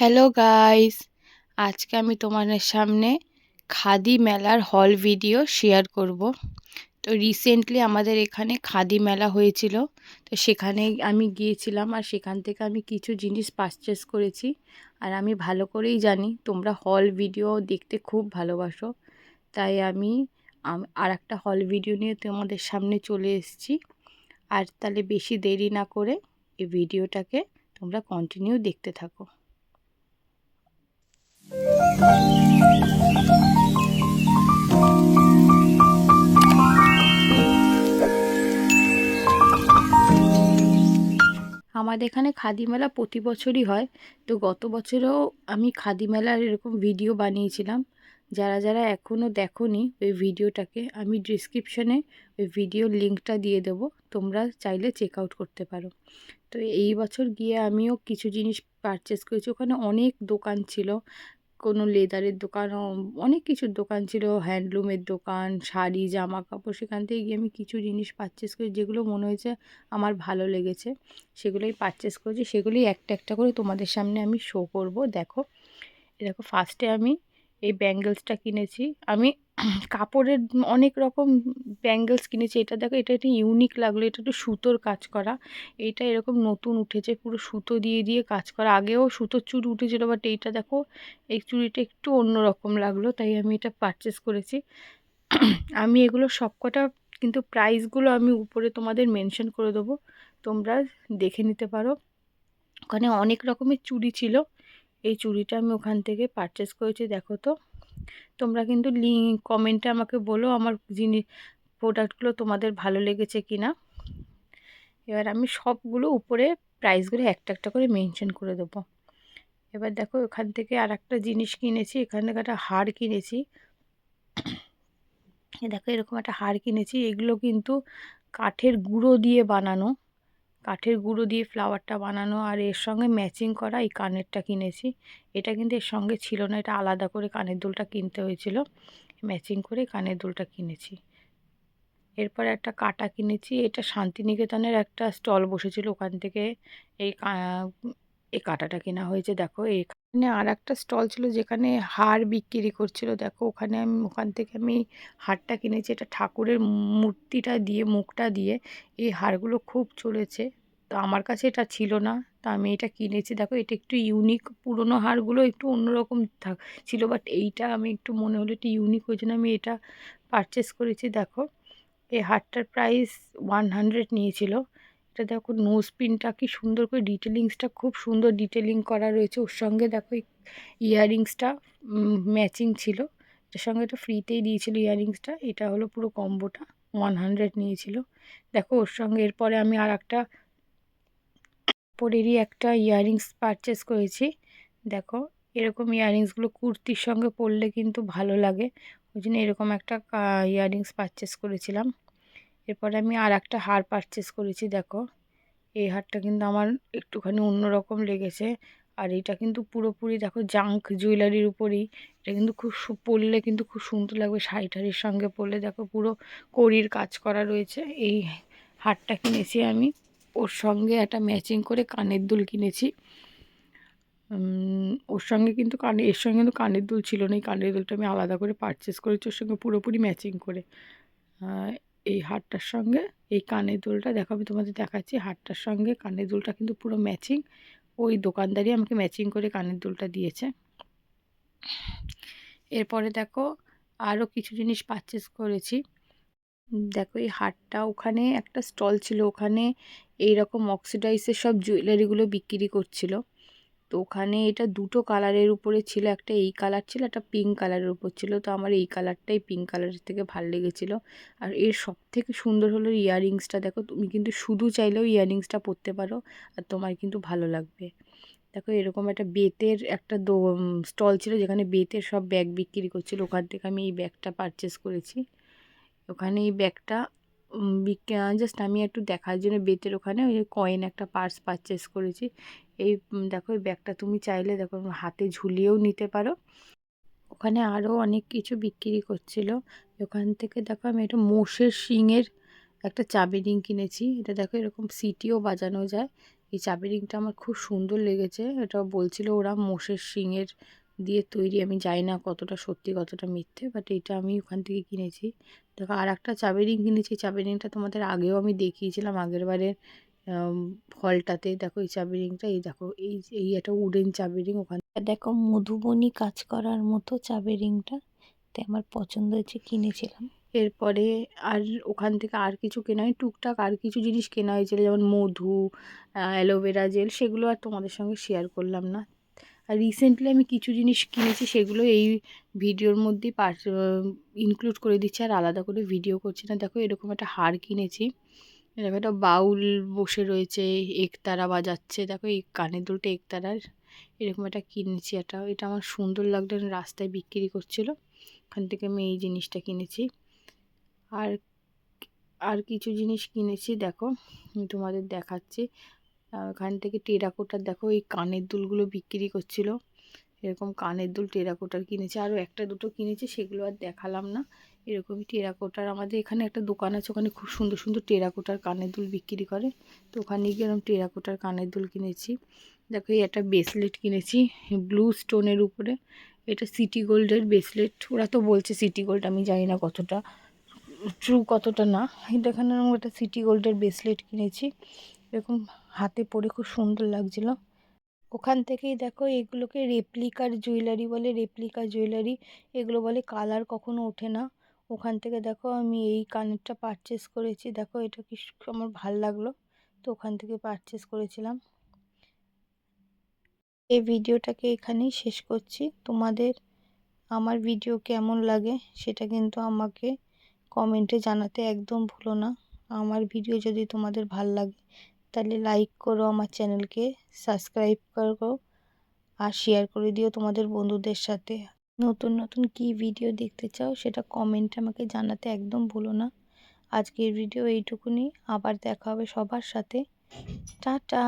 Hello guys, আজকে আমি তোমাদের সামনে খাদি মেলার হল ভিডিও শেয়ার করব। তো রিসেন্টলি আমাদের এখানে খাদি মেলা হয়েছিল, তো সেখানে আমি গিয়েছিলাম আর সেখান থেকে আমি কিছু জিনিস পারচেস করেছি। আর আমি ভালো করেই জানি তোমরা হল ভিডিও দেখতে খুব ভালোবাসো, তাই আমি আর একটা হল ভিডিও নিয়ে তোমাদের সামনে চলে এসেছি। আর তাহলে বেশি দেরি না করে এই ভিডিওটাকে তোমরা কন্টিনিউ দেখতে থাকো। আমাদের এখানে খাদি মেলা প্রতি বছরই হয়। তো গত বছরেও আমি খাদি মেলার এরকম ভিডিও বানিয়েছিলাম। যারা যারা এখনও দেখোনি ওই ভিডিওটাকে, আমি ডিসক্রিপশনে ওই ভিডিওর লিঙ্কটা দিয়ে দেবো, তোমরা চাইলে চেক আউট করতে পারো। তো এই বছর গিয়ে আমিও কিছু জিনিস পারচেস করেছি। ওখানে অনেক দোকান ছিল, কোনো লেদারের দোকান, অনেক কিছুর দোকান ছিল, হ্যান্ডলুমের দোকান, শাড়ি, জামা কাপড়। সেখান থেকে গিয়ে আমি কিছু জিনিস পারচেস করি, যেগুলো মনে হয়েছে আমার ভালো লেগেছে সেগুলোই পারচেস করেছি। সেগুলোই একটা একটা করে তোমাদের সামনে আমি শো করব। দেখো, দেখো ফার্স্টে আমি এই ব্যাঙ্গেলসটা কিনেছি। আমি কাপড়ের অনেক রকম ব্যাঙ্গেলস কিনেছি। এটা দেখো, এটা একটু ইউনিক লাগলো, এটা একটু সুতোর কাজ করা। এইটা এরকম নতুন উঠেছে, পুরো সুতো দিয়ে দিয়ে কাজ করা। আগেও সুতোর চুড়ি উঠেছিল, বাট এইটা দেখো, এই চুড়িটা একটু অন্যরকম লাগলো, তাই আমি এটা পারচেস করেছি। আমি এগুলো সবকটা, কিন্তু প্রাইসগুলো আমি উপরে তোমাদের মেনশন করে দেবো, তোমরা দেখে নিতে পারো। ওখানে অনেক রকমের চুড়ি ছিল। এই চুড়িটা আমি ওখান থেকে পারচেস করেছি। দেখো তো, তোমরা কিন্তু কমেন্টে আমাকে বলো আমার প্রোডাক্টগুলো তোমাদের ভালো লেগেছে কি না। এবার আমি সবগুলো উপরে প্রাইসগুলো একটা একটা করে মেনশন করে দেবো। এবার দেখো, ওখান থেকে আর একটা জিনিস কিনেছি। এখান থেকে একটা হার কিনেছি। দেখো, এরকম একটা হার কিনেছি। এগুলো কিন্তু কাঠের গুঁড়ো দিয়ে বানানো, কাঠের গুঁড়ো দিয়ে ফ্লাওয়ারটা বানানো। আর এর সঙ্গে ম্যাচিং করা এই কানেরটা কিনেছি। এটা কিন্তু এর সঙ্গে ছিল না, এটা আলাদা করে কানের দুলটা কিনতে হয়েছিল। ম্যাচিং করে কানের দুলটা কিনেছি। এরপর একটা কাঁটা কিনেছি। এটা শান্তিনিকেতনের একটা স্টল বসেছিল, ওখান থেকে এই এই কাঁটাটা কেনা হয়েছে। দেখো, এখানে আর একটা স্টল ছিল যেখানে হার বিক্রি করছিল। দেখো, ওখান থেকে আমি হারটা কিনেছি। এটা ঠাকুরের মূর্তিটা দিয়ে, মুখটা দিয়ে এই হারগুলো খুব চলেছে। তো আমার কাছে এটা ছিল না, তো আমি এটা কিনেছি। দেখো, এটা একটু ইউনিক। পুরোনো হারগুলো একটু অন্যরকম ছিল, বাট এইটা আমি একটু মনে হলো একটু ইউনিক, ওই জন্য আমি এটা পারচেস করেছি। দেখো, এই হারটার প্রাইস 100 নিয়েছিল। এটা দেখো, নোজ পিনটা কি সুন্দর করে, ডিটেলিংসটা খুব সুন্দর ডিটেলিং করা রয়েছে। ওর সঙ্গে দেখো, ইয়াররিংসটা ম্যাচিং ছিল। এটার সঙ্গে এটা ফ্রিতেই দিয়েছিল ইয়াররিংসটা। এটা হলো পুরো কম্বোটা, 100 নিয়েছিল। দেখো, ওর সঙ্গে এরপরে আমি আর একটা কাপড়েরই একটা ইয়াররিংস পারচেস করেছি। দেখো, এরকম ইয়াররিংসগুলো কুর্তির সঙ্গে পরলে কিন্তু ভালো লাগে, ওই জন্য এরকম একটা ইয়াররিংস পারচেস করেছিলাম। এরপরে আমি আর একটা হার পারচেস করেছি। দেখো, এই হারটা কিন্তু আমার একটুখানি অন্যরকম লেগেছে। আর এটা কিন্তু পুরোপুরি দেখো জাঙ্ক জুয়েলারির উপরেই। এটা কিন্তু খুব পরলে কিন্তু খুব সুন্দর লাগবে, শাড়ি টাড়ির সঙ্গে পরলে। দেখো, পুরো কড়ির কাজ করা রয়েছে। এই হারটা কিনেছি আমি। ওর সঙ্গে একটা ম্যাচিং করে কানের দুল কিনেছি। ওর সঙ্গে কিন্তু এর সঙ্গে কিন্তু কানের দুল ছিল না, এই কানের দুলটা আমি আলাদা করে পারচেস করেছি ওর সঙ্গে পুরোপুরি ম্যাচিং করে। এই হারটার সঙ্গে এই কানের দুলটা, দেখো আমি তোমাদের দেখাচ্ছি, হারটার সঙ্গে কানের দুলটা কিন্তু পুরো ম্যাচিং। ওই দোকানদারই আমাকে ম্যাচিং করে কানের দুলটা দিয়েছে। এরপরে দেখো, আরও কিছু জিনিস পারচেস করেছি। দেখো, এই হারটা, ওখানে একটা স্টল ছিল, ওখানে এইরকম অক্সিডাইজের সব জুয়েলারিগুলো বিক্রি করছিল। তো ওখানে এটা দুটো কালারের উপরে ছিল, একটা এই কালার ছিল, একটা পিঙ্ক কালারের উপর ছিল। তো আমার এই কালারটাই পিঙ্ক কালারের থেকে ভালো লেগেছিলো। আর এর সব থেকে সুন্দর হলো ইয়াররিংসটা। দেখো, তুমি কিন্তু শুধু চাইলেও ইয়াররিংসটা পরতে পারো, আর তোমার কিন্তু ভালো লাগবে। দেখো, এরকম একটা বেতের একটা স্টল ছিল, যেখানে বেতের সব ব্যাগ বিক্রি করছিল। ওখান থেকে আমি এই ব্যাগটা পারচেস করেছি। ওখানে এই ব্যাগটা জাস্ট আমি একটু দেখার জন্য বেতের ওখানে ওই কয়েন একটা পার্স পারচেস করেছি। এই দেখো, এই ব্যাগটা তুমি চাইলে দেখো হাতে ঝুলিয়েও নিতে পারো। ওখানে আরও অনেক কিছু বিক্রি করছিল। ওখান থেকে দেখো, আমি একটা মোষের শিংয়ের একটা চাবি রিং কিনেছি। এটা দেখো, এরকম সিটিও বাজানো যায়। এই চাবি রিংটা আমার খুব সুন্দর লেগেছে। এটা বলছিল ওরা মোষের শিংয়ের দিয়ে তৈরি। আমি জানি না কতটা সত্যি কতটা মিথ্যে, বাট এটা আমি ওখান থেকে কিনেছি। দেখো আর একটা চাবি রিং কিনেছি। চাবি রিংটা তোমাদের আগেও আমি দেখিয়েছিলাম আগের বারের ফলটাতে। দেখো এই চাবি রিংটা, এই দেখো এই একটা উডেন চাবি রিং। ওখানে দেখো মধুবনী কাজ করার মতো চাবি রিংটা, তাই আমার পছন্দ হয়েছে, কিনেছিলাম। এরপরে আর ওখান থেকে আর কিছু কেনা হয়, টুকটাক আর কিছু জিনিস কেনা হয়েছিল, যেমন মধু, অ্যালোভেরা জেল, সেগুলো আর তোমাদের সঙ্গে শেয়ার করলাম না। আর রিসেন্টলি আমি কিছু জিনিস কিনেছি, সেগুলো এই ভিডিওর মধ্যেই ইনক্লুড করে দিচ্ছি, আর আলাদা করে ভিডিও করছি না। দেখো এরকম একটা হার কিনেছি। দেখো একটা বাউল বসে রয়েছে, একতারা বাজাচ্ছে। দেখো এই কানের দুলটা একতারার, এরকম একটা কিনেছি। এটা আমার সুন্দর লাগলো, রাস্তায় বিক্রি করছিল, ওখান থেকে আমি এই জিনিসটা কিনেছি। আর আর কিছু জিনিস কিনেছি, দেখো আমি তোমাদের দেখাচ্ছি। ওখান থেকে টেরাকোটার, দেখো এই কানের দুলগুলো বিক্রি করছিল, এরকম কানের দুল টেরাকোটার কিনেছি। আরও একটা দুটো কিনেছি, সেগুলো আর দেখালাম না। এরকমই টেরাকোটার, আমাদের এখানে একটা দোকান আছে, ওখানে খুব সুন্দর সুন্দর টেরাকোটার কানের দুল বিক্রি করে, তো ওখানে গিয়ে এরকম টেরাকোটার কানের দুল কিনেছি। দেখো এই একটা ব্রেসলেট কিনেছি ব্লু স্টোনের উপরে, এটা সিটি গোল্ডের ব্রেসলেট। ওরা তো বলছে সিটি গোল্ড, আমি জানি না কতটা ট্রু কতটা না। এখানে আমি একটা সিটি গোল্ডের ব্রেসলেট কিনেছি, এরকম হাতে পরে খুব সুন্দর লাগছিল। ওখান থেকেই দেখো এগুলোকে রেপ্লিকার জুয়েলারি বলে, রেপ্লিকা জুয়েলারি এগুলো বলে, কালার কখনো ওঠে না। ওখান থেকে দেখো আমি এই কানেরটা পারচেস করেছি। দেখো এটা কি আমার ভাল লাগলো, তো ওখান থেকে পারচেস করেছিলাম। এই ভিডিওটাকে এখানেই শেষ করছি। তোমাদের আমার ভিডিও কেমন লাগে সেটা কিন্তু আমাকে কমেন্টে জানাতে একদম ভুলো না। আমার ভিডিও যদি তোমাদের ভাল লাগে তাহলে লাইক করো, আমার চ্যানেলকে সাবস্ক্রাইব করো, আর শেয়ার করে দিও তোমাদের বন্ধুদের সাথে। নতুন নতুন কী ভিডিও দেখতে চাও সেটা কমেন্টে আমাকে জানাতে একদম ভুলো না। আজকের ভিডিও এইটুকুনি, আবার দেখা হবে সবার সাথে। টাটা।